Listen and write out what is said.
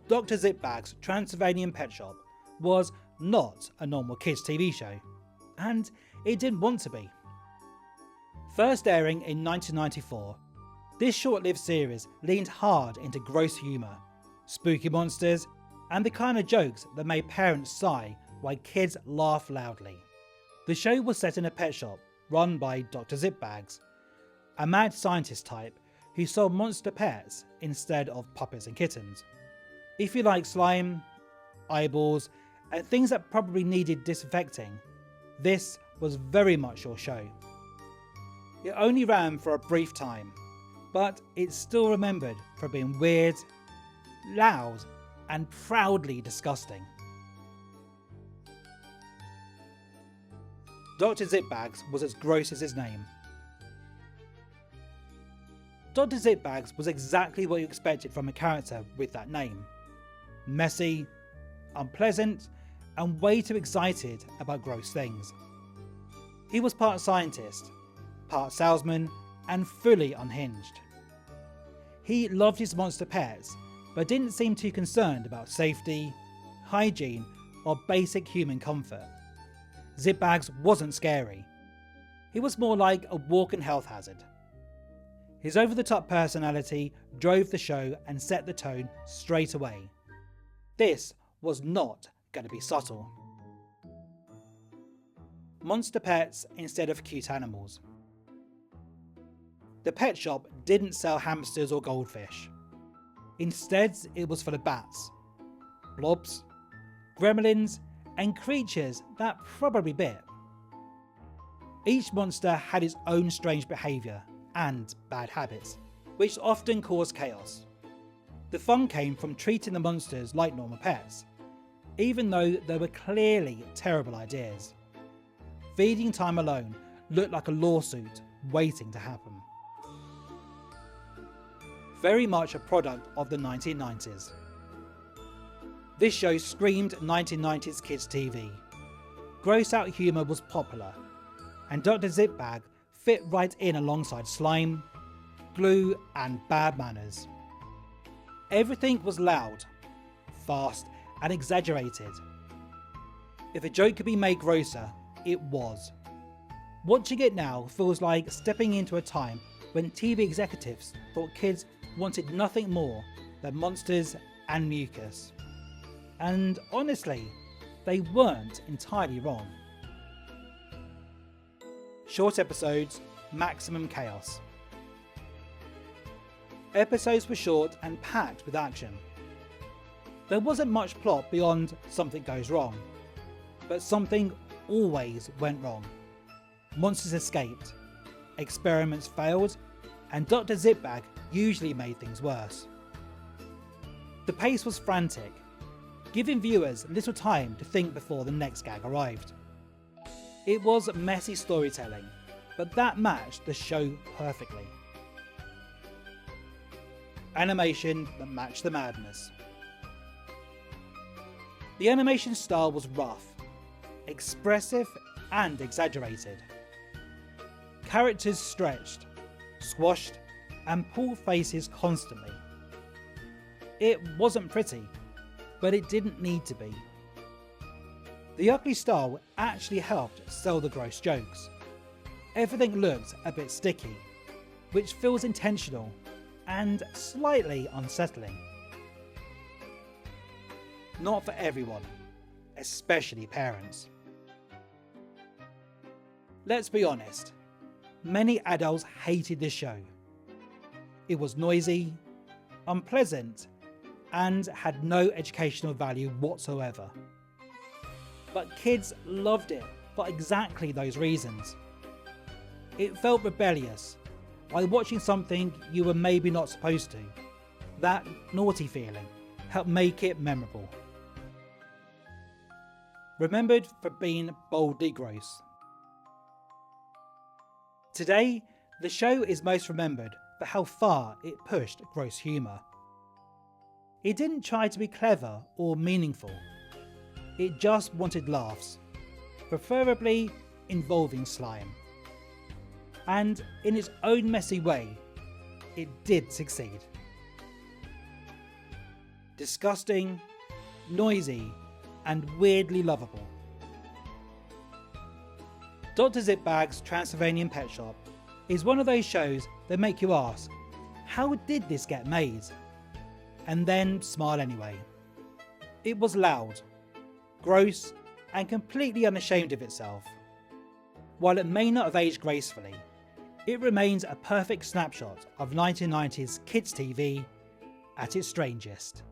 Dr. Zitbags Transylvanian Pet Shop was not a normal kids TV show, and it didn't want to be. First airing in 1994, this short-lived series leaned hard into gross humour, spooky monsters, and the kind of jokes that made parents sigh while kids laugh loudly. The show was set in a pet shop run by Dr. Zitbags, a mad scientist type who sold monster pets instead of puppets and kittens. If you like slime, eyeballs, and things that probably needed disinfecting, this was very much your show. It only ran for a brief time, but it's still remembered for being weird, loud, and proudly disgusting. Dr. Zitbags was as gross as his name. Dr. Zitbags was exactly what you expected from a character with that name. Messy, unpleasant, and way too excited about gross things. He was part scientist, part salesman, and fully unhinged. He loved his monster pets, but didn't seem too concerned about safety, hygiene, or basic human comfort. Zitbags wasn't scary. He was more like a walking health hazard. His over-the-top personality drove the show and set the tone straight away. This was not going to be subtle. Monster pets instead of cute animals. The pet shop didn't sell hamsters or goldfish. Instead, it was full of bats, blobs, gremlins, and creatures that probably bit. Each monster had its own strange behaviour and bad habits, which often caused chaos. The fun came from treating the monsters like normal pets, even though they were clearly terrible ideas. Feeding time alone looked like a lawsuit waiting to happen. Very much a product of the 1990s. This show screamed 1990s kids TV. Gross out humour was popular, and Dr. Zitbag fit right in alongside slime, glue, and bad manners. Everything was loud, fast, and exaggerated. If a joke could be made grosser, it was. Watching it now feels like stepping into a time when TV executives thought kids wanted nothing more than monsters and mucus. And honestly, they weren't entirely wrong. Short episodes, maximum chaos. Episodes were short and packed with action. There wasn't much plot beyond something goes wrong, but something always went wrong. Monsters escaped, experiments failed, and Dr. Zitbag usually made things worse. The pace was frantic, giving viewers little time to think before the next gag arrived. It was messy storytelling, but that matched the show perfectly. Animation that matched the madness. The animation style was rough, expressive, and exaggerated. Characters stretched, squashed, and pulled faces constantly. It wasn't pretty, but it didn't need to be. The ugly style actually helped sell the gross jokes. Everything looked a bit sticky, which feels intentional and slightly unsettling. Not for everyone, especially parents. Let's be honest, many adults hated this show. It was noisy, unpleasant, and had no educational value whatsoever. But kids loved it for exactly those reasons. It felt rebellious, like watching something you were maybe not supposed to. That naughty feeling helped make it memorable. Remembered for being boldly gross. Today, the show is most remembered for how far it pushed gross humour. It didn't try to be clever or meaningful. It just wanted laughs, preferably involving slime. And in its own messy way, it did succeed. disgusting, noisy, and weirdly lovable. Dr. Zitbags Transylvanian Pet Shop is one of those shows that make you ask, how did this get made? And then smile anyway. It was loud, gross, and completely unashamed of itself. While it may not have aged gracefully, it remains a perfect snapshot of 1990s kids TV at its strangest.